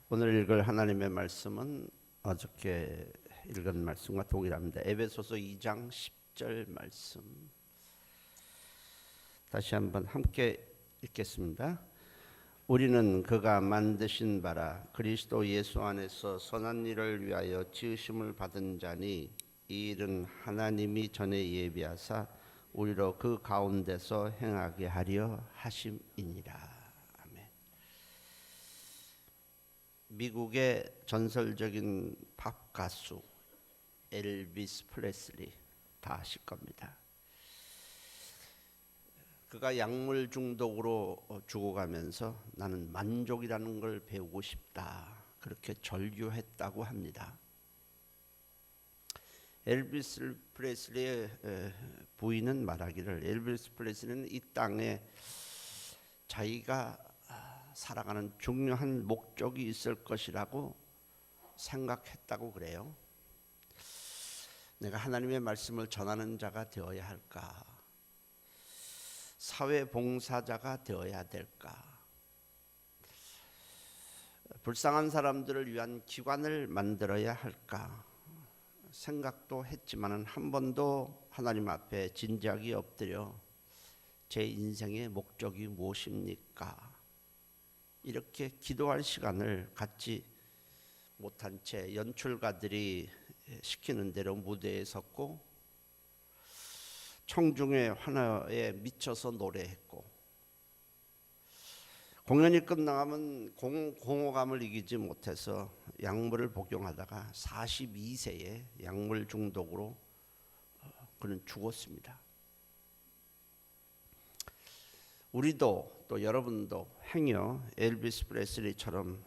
오늘 읽을 하나님의 말씀은 어저께 읽은 말씀과 동일합니다. 에베소서 2장 10절 말씀. 다시 한번 함께 읽겠습니다. 우리는 그가 만드신 바라 그리스도 예수 안에서 선한 일을 위하여 지으심을 받은 자니 이 일은 하나님이 전에 예비하사 우리로 그 가운데서 행하게 하려 하심이니라. 미국의 전설적인 팝 가수 엘비스 프레슬리 다 아실 겁니다. 그가 약물 중독으로 죽어가면서 나는 만족이라는 걸 배우고 싶다 그렇게 절규했다고 합니다. 엘비스 프레슬리의 부인은 말하기를 엘비스 프레슬리는 이 땅에 자기가 살아가는 중요한 목적이 있을 것이라고 생각했다고 그래요. 내가 하나님의 말씀을 전하는 자가 되어야 할까? 사회봉사자가 되어야 될까? 불쌍한 사람들을 위한 기관을 만들어야 할까? 생각도 했지만은 한 번도 하나님 앞에 진지하게 엎드려 제 인생의 목적이 무엇입니까? 이렇게 기도할 시간을 갖지 못한 채 연출가들이 시키는 대로 무대에 섰고 청중의 환호에 미쳐서 노래했고 공연이 끝나면 공허감을 이기지 못해서 약물을 복용하다가 42세에 약물 중독으로 그는 죽었습니다. 우리도 또 여러분도 행여 엘비스 프레슬리처럼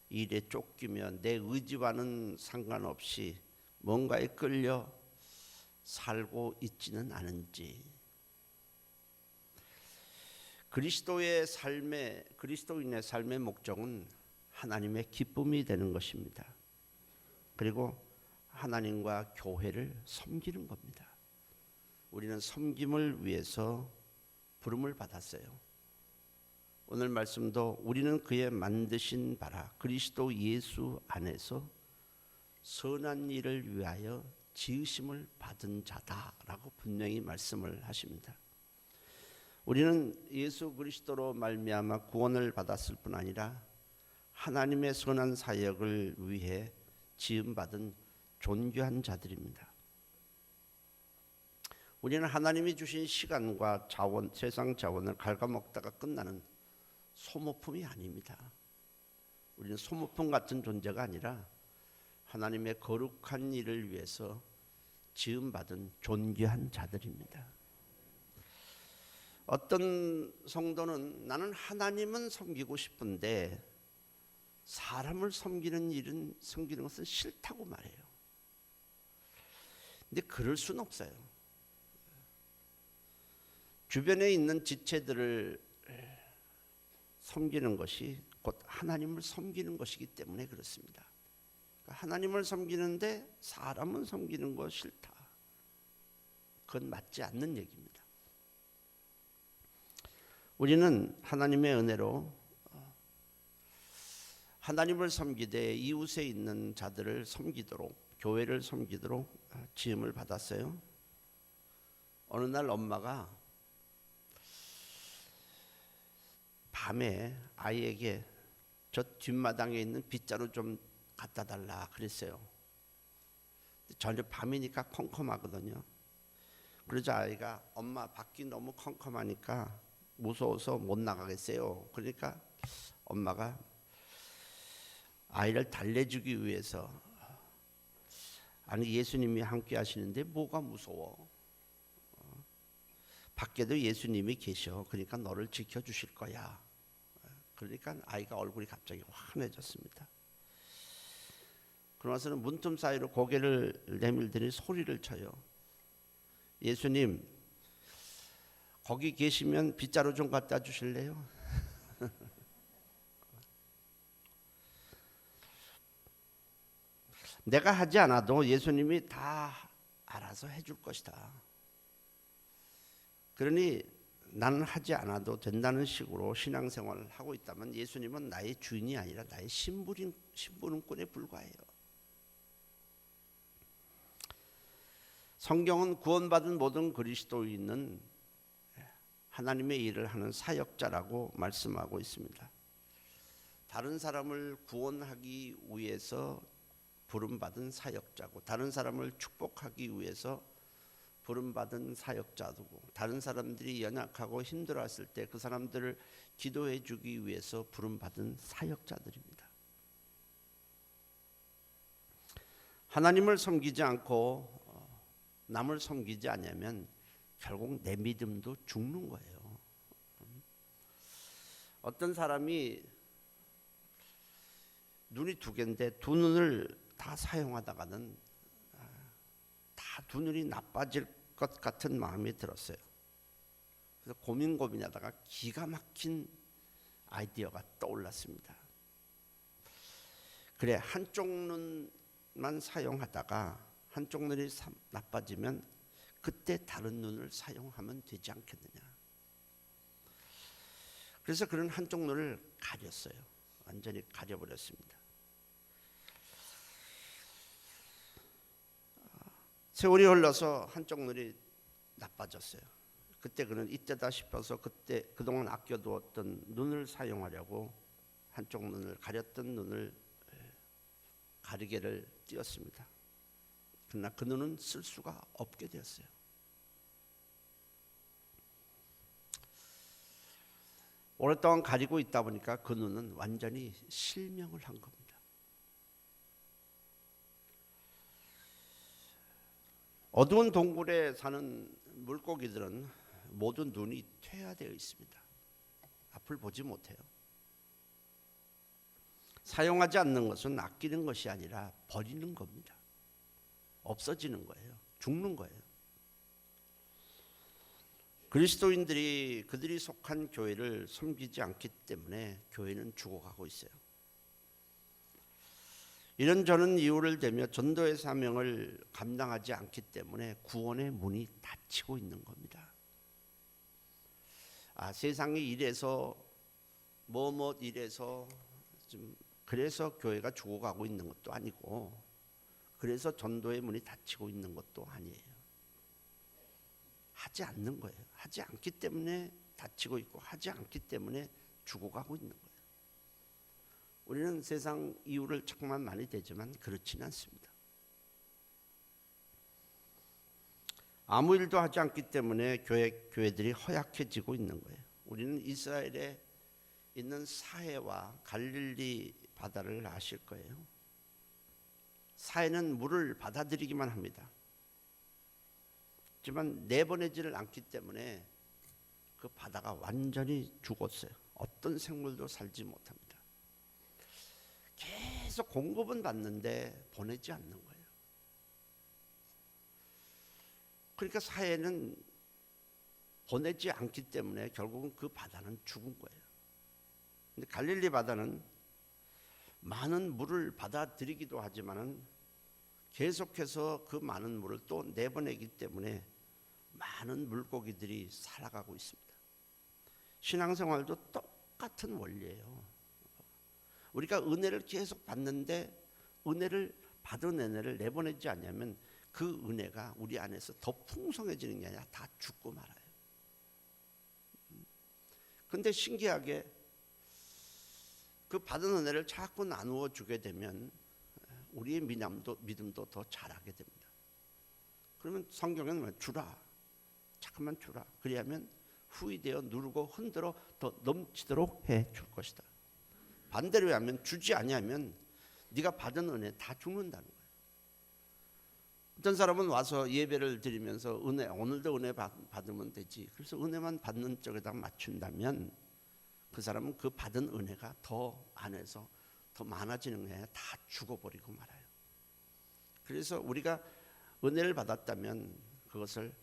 일에 쫓기며 내 의지와는 상관없이 뭔가에 끌려 살고 있지는 않은지, 그리스도인의 삶의 목적은 하나님의 기쁨이 되는 것입니다. 그리고 하나님과 교회를 섬기는 겁니다. 우리는 섬김을 위해서 부름을 받았어요. 오늘 말씀도 우리는 그의 만드신 바라 그리스도 예수 안에서 선한 일을 위하여 지으심을 받은 자다라고 분명히 말씀을 하십니다. 우리는 예수 그리스도로 말미암아 구원을 받았을 뿐 아니라 하나님의 선한 사역을 위해 지음받은 존귀한 자들입니다. 우리는 하나님이 주신 시간과 자원, 세상 자원을 갉아먹다가 끝나는 소모품이 아닙니다. 우리는 소모품 같은 존재가 아니라 하나님의 거룩한 일을 위해서 지음받은 존귀한 자들입니다. 어떤 성도는 나는 하나님은 섬기고 싶은데 사람을 섬기는 것은 싫다고 말해요. 근데 그럴 수는 없어요. 주변에 있는 지체들을 섬기는 것이 곧 하나님을 섬기는 것이기 때문에 그렇습니다. 하나님을 섬기는데 사람은 섬기는 거 싫다. 그건 맞지 않는 얘기입니다. 우리는 하나님의 은혜로 하나님을 섬기되 이웃에 있는 자들을 섬기도록, 교회를 섬기도록 지음을 받았어요. 어느 날 엄마가 밤에 아이에게 저 뒷마당에 있는 빗자루 좀 갖다 달라 그랬어요. 저녁 밤이니까 컴컴하거든요. 그러자 아이가 엄마 밖이 너무 컴컴하니까 무서워서 못 나가겠어요. 그러니까 엄마가 아이를 달래주기 위해서 아니 예수님이 함께 하시는데 뭐가 무서워? 밖에도 예수님이 계셔. 그러니까 너를 지켜주실 거야. 그러니까 아이가 얼굴이 갑자기 환해졌습니다. 그러고서는 문틈 사이로 고개를 내밀더니 소리를 쳐요. 예수님, 거기 계시면 빗자루 좀 갖다 주실래요? 내가 하지 않아도 예수님이 다 알아서 해줄 것이다. 그러니 나는 하지 않아도 된다는 식으로 신앙생활을 하고 있다면 예수님은 나의 주인이 아니라 나의 심부름꾼에 불과해요. 성경은 구원받은 모든 그리스도인은 하나님의 일을 하는 사역자라고 말씀하고 있습니다. 다른 사람을 구원하기 위해서 부름받은 사역자고, 다른 사람을 축복하기 위해서 부름받은 사역자고, 다른 사람들이 연약하고 힘들어했을 때 그 사람들을 기도해 주기 위해서 부름받은 사역자들입니다. 하나님을 섬기지 않고 남을 섬기지 않으면 결국 내 믿음도 죽는 거예요. 어떤 사람이 눈이 두 개인데 두 눈을 다 사용하다가는 다 두 눈이 나빠질 것 같은 마음이 들었어요. 그래서 고민하다가 기가 막힌 아이디어가 떠올랐습니다. 그래, 한쪽 눈만 사용하다가 한쪽 눈이 나빠지면 그때 다른 눈을 사용하면 되지 않겠느냐. 그래서 그는 한쪽 눈을 가렸어요. 완전히 가려버렸습니다. 세월이 흘러서 한쪽 눈이 나빠졌어요. 그때 그는 이때다 싶어서 그동안 아껴두었던 눈을 사용하려고 한쪽 눈을 가렸던 눈을 가리개를 띄었습니다. 그러나 그 눈은 쓸 수가 없게 되었어요. 오랫동안 가리고 있다 보니까 그 눈은 완전히 실명을 한 겁니다. 어두운 동굴에 사는 물고기들은 모두 눈이 퇴화되어 있습니다. 앞을 보지 못해요. 사용하지 않는 것은 아끼는 것이 아니라 버리는 겁니다. 없어지는 거예요. 죽는 거예요. 그리스도인들이 그들이 속한 교회를 섬기지 않기 때문에 교회는 죽어가고 있어요. 이런저런 이유를 대며 전도의 사명을 감당하지 않기 때문에 구원의 문이 닫히고 있는 겁니다. 세상이 이래서 이래서 좀 그래서 교회가 죽어가고 있는 것도 아니고, 그래서 전도의 문이 닫히고 있는 것도 아니에요. 하지 않는 거예요. 하지 않기 때문에 닫히고 있고, 하지 않기 때문에 죽어가고 있는 거예요. 우리는 세상 이유를 찾고만 많이 되지만 그렇지는 않습니다. 아무 일도 하지 않기 때문에 교회들이 허약해지고 있는 거예요. 우리는 이스라엘에 있는 사해와 갈릴리 바다를 아실 거예요. 사해는 물을 받아들이기만 합니다. 하지만 내보내지를 않기 때문에 그 바다가 완전히 죽었어요. 어떤 생물도 살지 못합니다. 계속 공급은 받는데 보내지 않는 거예요. 그러니까 사해는 보내지 않기 때문에 결국은 그 바다는 죽은 거예요. 근데 갈릴리 바다는 많은 물을 받아들이기도 하지만은 계속해서 그 많은 물을 또 내보내기 때문에 많은 물고기들이 살아가고 있습니다. 신앙생활도 똑같은 원리예요. 우리가 은혜를 계속 받는데 받은 은혜를 내보내지 않으면 그 은혜가 우리 안에서 더 풍성해지는 게 아니라 다 죽고 말아요. 그런데 신기하게 그 받은 은혜를 자꾸 나누어 주게 되면 우리의 믿음도 더 자라게 됩니다. 그러면 성경에는 주라, 잠깐만 주라. 그리하면 후이되어 누르고 흔들어 더 넘치도록 해줄 것이다. 반대로 하면 주지 아니하면 네가 받은 은혜 다 죽는다는 거예요. 어떤 사람은 와서 예배를 드리면서 오늘도 은혜 받으면 되지. 그래서 은혜만 받는 쪽에다 맞춘다면 그 사람은 그 받은 은혜가 더 안에서 더 많아지는 게 아니라 다 죽어버리고 말아요. 그래서 우리가 은혜를 받았다면 그것을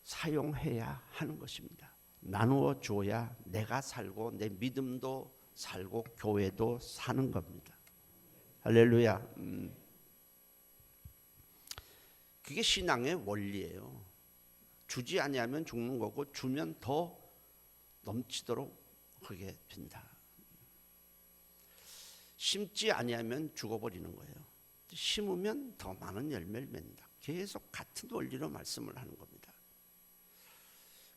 사용해야 하는 것입니다. 나누어 줘야 내가 살고 내 믿음도 살고 교회도 사는 겁니다. 할렐루야. 그게 신앙의 원리예요. 주지 아니하면 죽는 거고 주면 더 넘치도록 하게 된다. 심지 아니하면 죽어버리는 거예요. 심으면 더 많은 열매를 맺는다. 계속 같은 원리로 말씀을 하는 겁니다.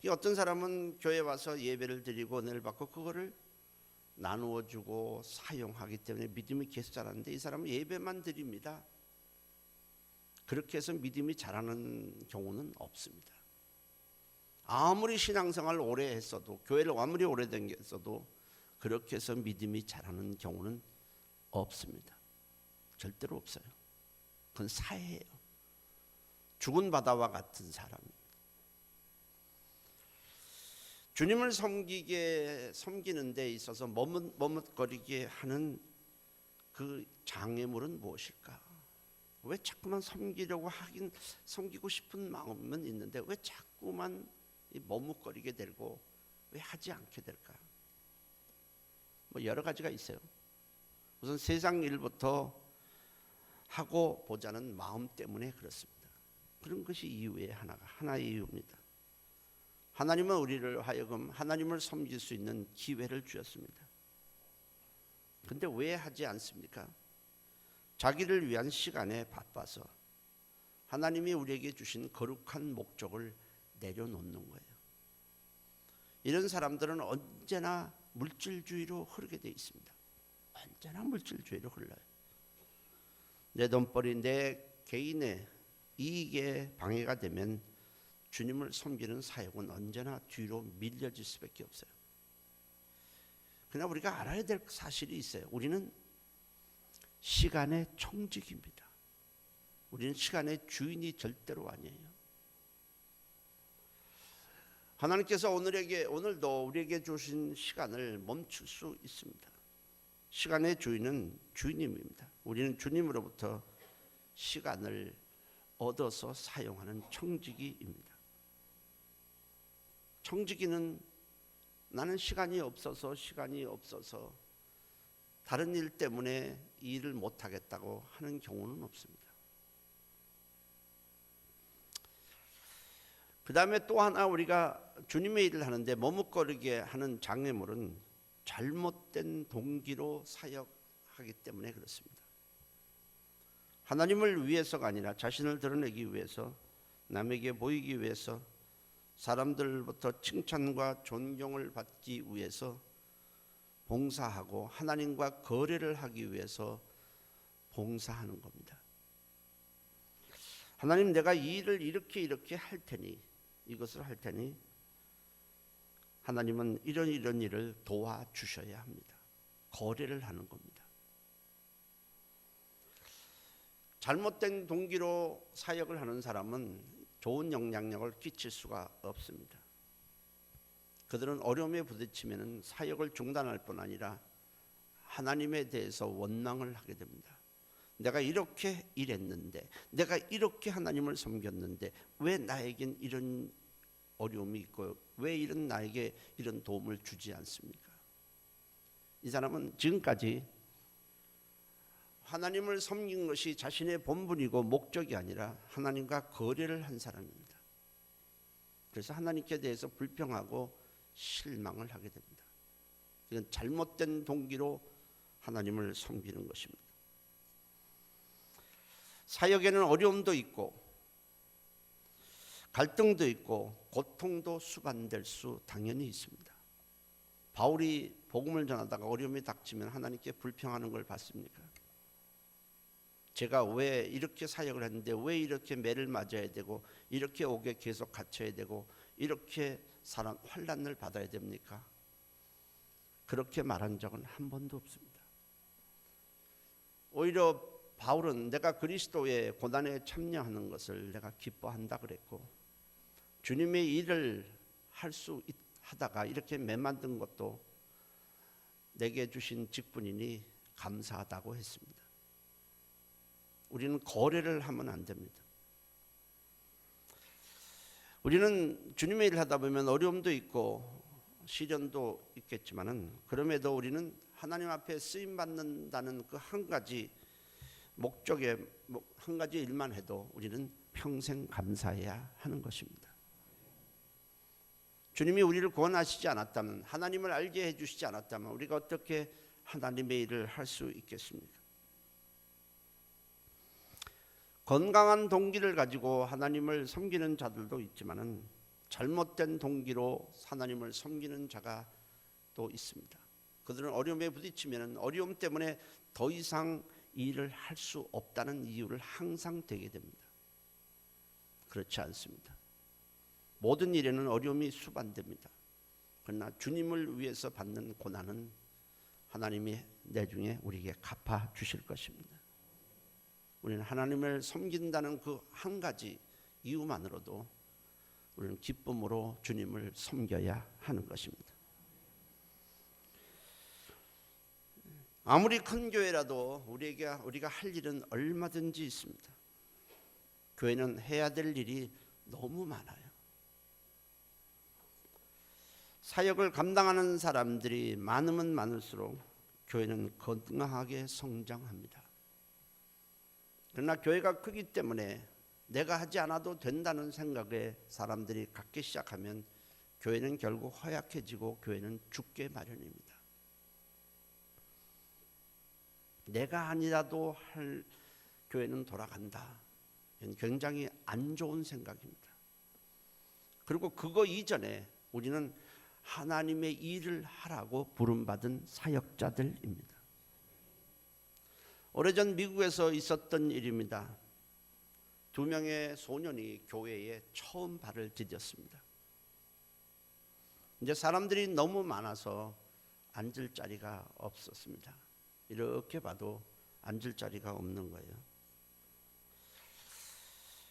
어떤 사람은 교회 와서 예배를 드리고 은혜를 받고 그거를 나누어 주고 사용하기 때문에 믿음이 계속 자라는데, 이 사람은 예배만 드립니다. 그렇게 해서 믿음이 자라는 경우는 없습니다. 아무리 신앙생활을 오래 했어도, 교회를 아무리 오래다녔어도 그렇게 해서 믿음이 자라는 경우는 없습니다. 절대로 없어요. 그건 사해예요. 죽은 바다와 같은 사람입니다. 주님을 섬기는 데 있어서 머뭇거리게 하는 그 장애물은 무엇일까? 왜 자꾸만 섬기고 싶은 마음은 있는데 왜 자꾸만 머뭇거리게 되고 왜 하지 않게 될까? 여러 가지가 있어요. 우선 세상 일부터 하고 보자는 마음 때문에 그렇습니다. 그런 것이 이유의 하나의 이유입니다. 하나님은 우리를 하여금 하나님을 섬길 수 있는 기회를 주셨습니다. 근데 왜 하지 않습니까? 자기를 위한 시간에 바빠서 하나님이 우리에게 주신 거룩한 목적을 내려놓는 거예요. 이런 사람들은 언제나 물질주의로 흐르게 돼 있습니다. 언제나 물질주의로 흘러요. 내 돈벌이, 내 개인의 이익에 방해가 되면 주님을 섬기는 사역은 언제나 뒤로 밀려질 수밖에 없어요. 그러나 우리가 알아야 될 사실이 있어요. 우리는 시간의 총직입니다. 우리는 시간의 주인이 절대로 아니에요. 하나님께서 오늘도 우리에게 주신 시간을 멈출 수 있습니다. 시간의 주인은 주님입니다. 우리는 주님으로부터 시간을 얻어서 사용하는 청지기입니다. 청지기는 나는 시간이 없어서 다른 일 때문에 이 일을 못하겠다고 하는 경우는 없습니다. 그 다음에 또 하나 우리가 주님의 일을 하는데 머뭇거리게 하는 장애물은 잘못된 동기로 사역하기 때문에 그렇습니다. 하나님을 위해서가 아니라 자신을 드러내기 위해서, 남에게 보이기 위해서, 사람들부터 칭찬과 존경을 받기 위해서 봉사하고 하나님과 거래를 하기 위해서 봉사하는 겁니다. 하나님, 내가 이 일을 이렇게 할 테니, 이것을 할 테니 하나님은 이런 일을 도와주셔야 합니다. 거래를 하는 겁니다. 잘못된 동기로 사역을 하는 사람은 좋은 영향력을 끼칠 수가 없습니다. 그들은 어려움에 부딪히면 사역을 중단할 뿐 아니라 하나님에 대해서 원망을 하게 됩니다. 내가 이렇게 일했는데, 내가 이렇게 하나님을 섬겼는데 왜 나에겐 이런 어려움이 있고 왜 나에게 이런 도움을 주지 않습니까? 이 사람은 지금까지 하나님을 섬긴 것이 자신의 본분이고 목적이 아니라 하나님과 거래를 한 사람입니다. 그래서 하나님께 대해서 불평하고 실망을 하게 됩니다. 이건 잘못된 동기로 하나님을 섬기는 것입니다. 사역에는 어려움도 있고 갈등도 있고 고통도 수반될 수 당연히 있습니다. 바울이 복음을 전하다가 어려움이 닥치면 하나님께 불평하는 걸 봤습니까? 제가 왜 이렇게 사역을 했는데 왜 이렇게 매를 맞아야 되고 이렇게 옥에 계속 갇혀야 되고 이렇게 환난을 받아야 됩니까? 그렇게 말한 적은 한 번도 없습니다. 오히려 바울은 내가 그리스도의 고난에 참여하는 것을 내가 기뻐한다 그랬고, 주님의 일을 하다가 이렇게 매 만든 것도 내게 주신 직분이니 감사하다고 했습니다. 우리는 거래를 하면 안 됩니다. 우리는 주님의 일을 하다 보면 어려움도 있고 시련도 있겠지만은 그럼에도 우리는 하나님 앞에 쓰임 받는다는 그 한 가지 목적에 한 가지 일만 해도 우리는 평생 감사해야 하는 것입니다. 주님이 우리를 구원하시지 않았다면, 하나님을 알게 해주시지 않았다면 우리가 어떻게 하나님의 일을 할 수 있겠습니까? 건강한 동기를 가지고 하나님을 섬기는 자들도 있지만은 잘못된 동기로 하나님을 섬기는 자가 또 있습니다. 그들은 어려움에 부딪히면 어려움 때문에 더 이상 일을 할 수 없다는 이유를 항상 대게 됩니다. 그렇지 않습니다. 모든 일에는 어려움이 수반됩니다. 그러나 주님을 위해서 받는 고난은 하나님이 내중에 우리에게 갚아 주실 것입니다. 우리는 하나님을 섬긴다는 그 한 가지 이유만으로도 우리는 기쁨으로 주님을 섬겨야 하는 것입니다. 아무리 큰 교회라도 우리가 할 일은 얼마든지 있습니다. 교회는 해야 될 일이 너무 많아요. 사역을 감당하는 사람들이 많으면 많을수록 교회는 건강하게 성장합니다. 그러나 교회가 크기 때문에 내가 하지 않아도 된다는 생각에 사람들이 갖기 시작하면 교회는 결국 허약해지고 교회는 죽게 마련입니다. 내가 아니라도 할 교회는 돌아간다. 이건 굉장히 안 좋은 생각입니다. 그리고 그거 이전에 우리는 하나님의 일을 하라고 부름받은 사역자들입니다. 오래전 미국에서 있었던 일입니다. 2명의 소년이 교회에 처음 발을 디뎠습니다. 이제 사람들이 너무 많아서 앉을 자리가 없었습니다. 이렇게 봐도 앉을 자리가 없는 거예요.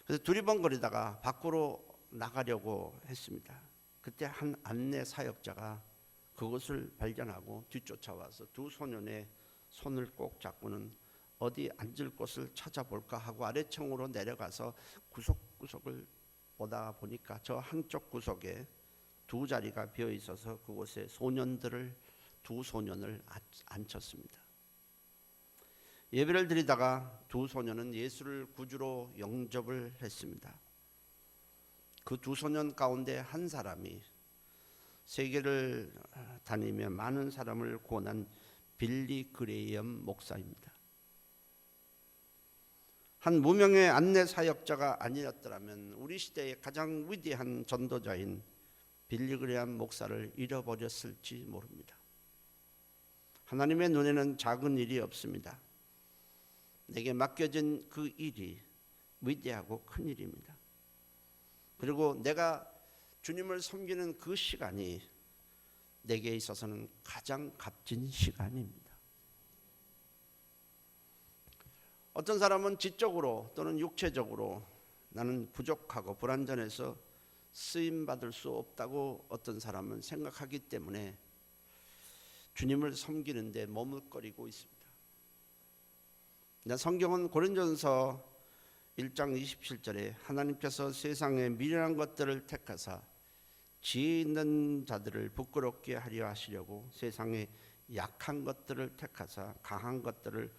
그래서 두리번거리다가 밖으로 나가려고 했습니다. 그때 한 안내 사역자가 그것을 발견하고 뒤쫓아와서 두 소년의 손을 꼭 잡고는 어디 앉을 곳을 찾아볼까 하고 아래층으로 내려가서 구석구석을 보다 보니까 저 한쪽 구석에 두 자리가 비어 있어서 그곳에 두 소년을 앉혔습니다. 예배를 드리다가 두 소년은 예수를 구주로 영접을 했습니다. 그 두 소년 가운데 한 사람이 세계를 다니며 많은 사람을 구원한 빌리 그레이엄 목사입니다. 한 무명의 안내 사역자가 아니었더라면 우리 시대의 가장 위대한 전도자인 빌리 그레이엄 목사를 잃어버렸을지 모릅니다. 하나님의 눈에는 작은 일이 없습니다. 내게 맡겨진 그 일이 위대하고 큰 일입니다. 그리고 내가 주님을 섬기는 그 시간이 내게 있어서는 가장 값진 시간입니다. 어떤 사람은 지적으로 또는 육체적으로 나는 부족하고 불완전해서 쓰임받을 수 없다고 어떤 사람은 생각하기 때문에 주님을 섬기는데 머뭇거리고 있습니다. 성경은 고린도전서 1장 27절에 하나님께서 세상의 미련한 것들을 택하사 지혜 있는 자들을 부끄럽게 하려 하시려고 세상의 약한 것들을 택하사 강한 것들을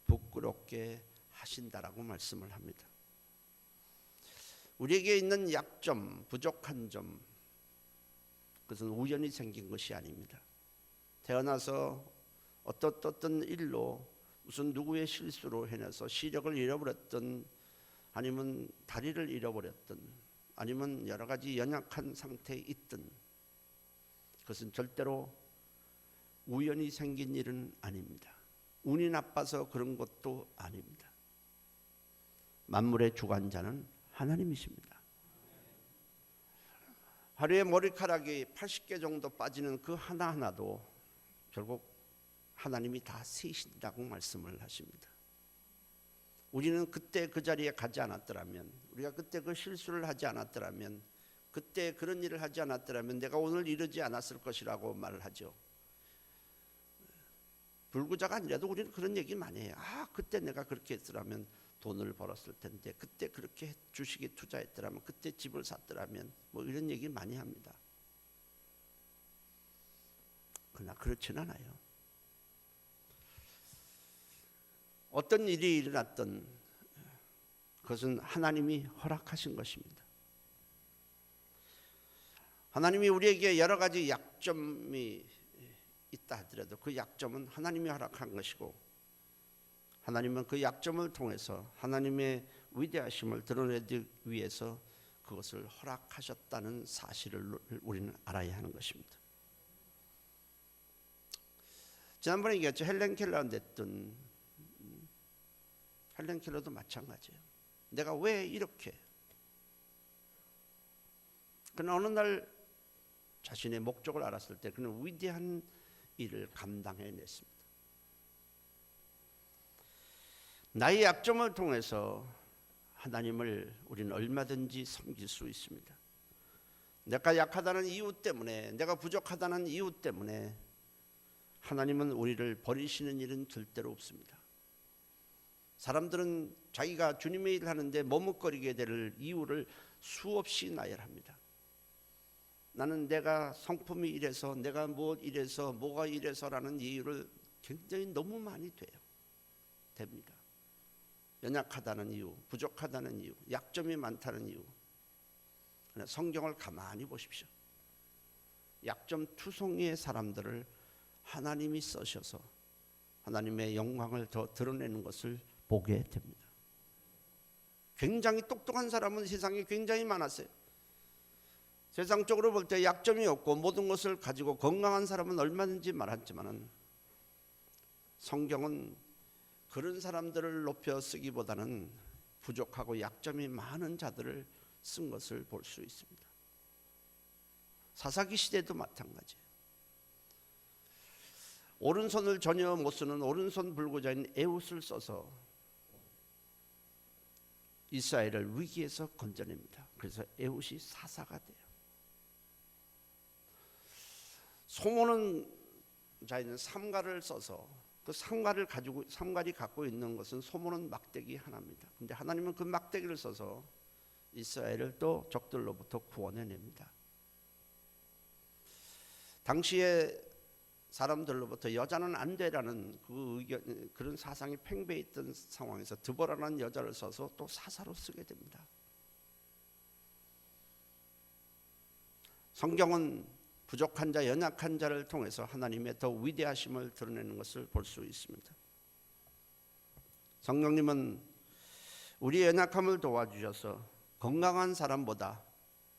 부끄럽게 하신다라고 말씀을 합니다. 우리에게 있는 약점, 부족한 점, 그것은 우연히 생긴 것이 아닙니다. 태어나서 어떤 일로 무슨 누구의 실수로 해내서 시력을 잃어버렸던, 아니면 다리를 잃어버렸던, 아니면 여러 가지 연약한 상태에 있던, 그것은 절대로 우연히 생긴 일은 아닙니다. 운이 나빠서 그런 것도 아닙니다. 만물의 주관자는 하나님이십니다. 하루에 머리카락이 80개 정도 빠지는 그 하나하나도 결국 하나님이 다 세신다고 말씀을 하십니다. 우리는 그때 그 자리에 가지 않았더라면, 우리가 그때 그 실수를 하지 않았더라면, 그때 그런 일을 하지 않았더라면 내가 오늘 이러지 않았을 것이라고 말을 하죠. 불구자가 아니라도 우리는 그런 얘기 많이 해요. 그때 내가 그렇게 했더라면 돈을 벌었을 텐데, 그때 그렇게 주식에 투자했더라면, 그때 집을 샀더라면, 뭐 이런 얘기 많이 합니다. 그러나 그렇지는 않아요. 어떤 일이 일어났던 그것은 하나님이 허락하신 것입니다. 하나님이 우리에게 여러 가지 약점이 있다 하더라도 그 약점은 하나님이 허락한 것이고, 하나님은 그 약점을 통해서 하나님의 위대하심을 드러내기 위해서 그것을 허락하셨다는 사실을 우리는 알아야 하는 것입니다. 지난번에 얘기했죠. 헬렌 켈러한테 했던, 헬렌 켈러도 마찬가지예요. 내가 왜 이렇게, 그러나 어느 날 자신의 목적을 알았을 때 그는 위대한 일을 감당해냈습니다. 나의 약점을 통해서 하나님을 우리는 얼마든지 섬길 수 있습니다. 내가 약하다는 이유 때문에, 내가 부족하다는 이유 때문에 하나님은 우리를 버리시는 일은 절대로 없습니다. 사람들은 자기가 주님의 일을 하는데 머뭇거리게 될 이유를 수없이 나열합니다. 나는 내가 성품이 이래서, 내가 무엇 이래서, 뭐가 이래서라는 이유를 굉장히 너무 많이 됩니다. 연약하다는 이유, 부족하다는 이유, 약점이 많다는 이유. 그러나 성경을 가만히 보십시오. 약점 투성이의 사람들을 하나님이 쓰셔서 하나님의 영광을 더 드러내는 것을 보게 됩니다. 굉장히 똑똑한 사람은 세상에 굉장히 많았어요. 세상적으로 볼 때 약점이 없고 모든 것을 가지고 건강한 사람은 얼마든지 많았지만은, 성경은 그런 사람들을 높여 쓰기보다는 부족하고 약점이 많은 자들을 쓴 것을 볼 수 있습니다. 사사기 시대도 마찬가지예요. 오른손을 전혀 못 쓰는 오른손 불구자인 에훗을 써서 이스라엘을 위기에서 건져냅니다. 그래서 에훗이 사사가 돼요. 소모는 자기는 삼갈을 써서 그 삼갈이 갖고 있는 것은 소모는 막대기 하나입니다. 근데 하나님은 그 막대기를 써서 이스라엘을 또 적들로부터 구원해냅니다. 당시에 사람들로부터 여자는 안 되라는 그 의견, 그런 사상이 팽배해 있던 상황에서 드보라라는 여자를 써서 또 사사로 쓰게 됩니다. 성경은 부족한 자, 연약한 자를 통해서 하나님의 더 위대하심을 드러내는 것을 볼 수 있습니다. 성령님은 우리의 연약함을 도와주셔서 건강한 사람보다,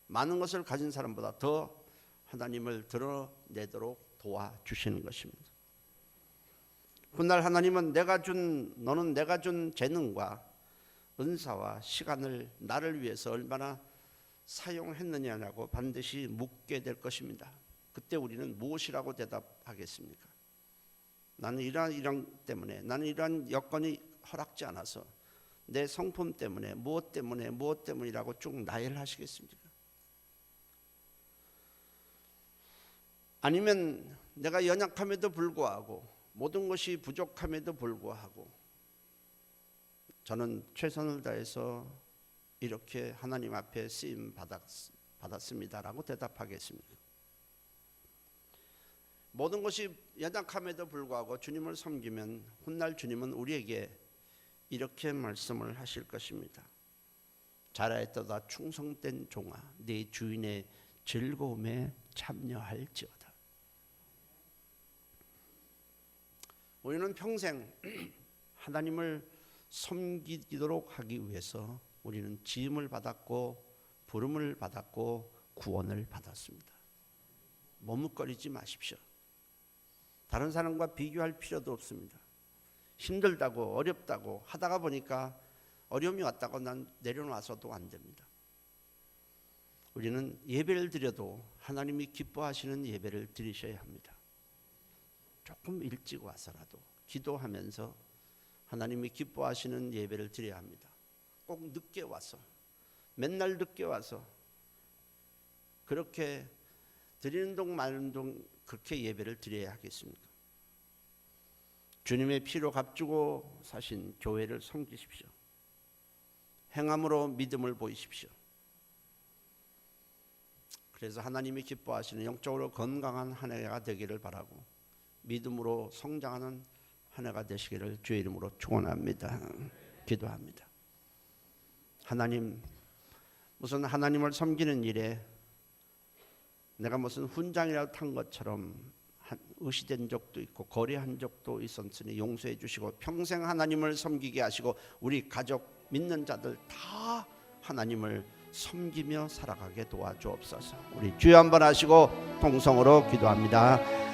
많은 것을 가진 사람보다 더 하나님을 드러내도록 도와주시는 것입니다. 훗날 하나님은 너는 내가 준 재능과 은사와 시간을 나를 위해서 얼마나 사용했느냐라고 반드시 묻게 될 것입니다. 그때 우리는 무엇이라고 대답하겠습니까? 나는 이러한 때문에, 나는 이러한 여건이 허락지 않아서, 내 성품 때문에, 무엇 때문이라고 쭉 나열하시겠습니까? 아니면 내가 연약함에도 불구하고, 모든 것이 부족함에도 불구하고 저는 최선을 다해서 이렇게 하나님 앞에 쓰임 받았습니다라고 대답하겠습니다. 모든 것이 연약함에도 불구하고 주님을 섬기면 훗날 주님은 우리에게 이렇게 말씀을 하실 것입니다. 잘하였도다 충성된 종아, 네 주인의 즐거움에 참여할지어다. 우리는 평생 하나님을 섬기도록 하기 위해서 우리는 지음을 받았고 부름을 받았고 구원을 받았습니다. 머뭇거리지 마십시오. 다른 사람과 비교할 필요도 없습니다. 힘들다고 어렵다고 하다가 보니까 어려움이 왔다고 난 내려놔서도 안 됩니다. 우리는 예배를 드려도 하나님이 기뻐하시는 예배를 드리셔야 합니다. 조금 일찍 와서라도 기도하면서 하나님이 기뻐하시는 예배를 드려야 합니다. 꼭 늦게 와서, 맨날 늦게 와서 그렇게 드리는 동 마는 동 그렇게 예배를 드려야 하겠습니까? 주님의 피로 값주고 사신 교회를 섬기십시오. 행함으로 믿음을 보이십시오. 그래서 하나님이 기뻐하시는 영적으로 건강한 한 해가 되기를 바라고 믿음으로 성장하는 한 해가 되시기를 주의 이름으로 축원합니다. 기도합니다. 하나님, 우선 하나님을 섬기는 일에 내가 무슨 훈장이라도 탄 것처럼 의시된 적도 있고 거래한 적도 있었으니 용서해 주시고 평생 하나님을 섬기게 하시고 우리 가족 믿는 자들 다 하나님을 섬기며 살아가게 도와주옵소서. 우리 주여 한번 하시고 통성으로 기도합니다.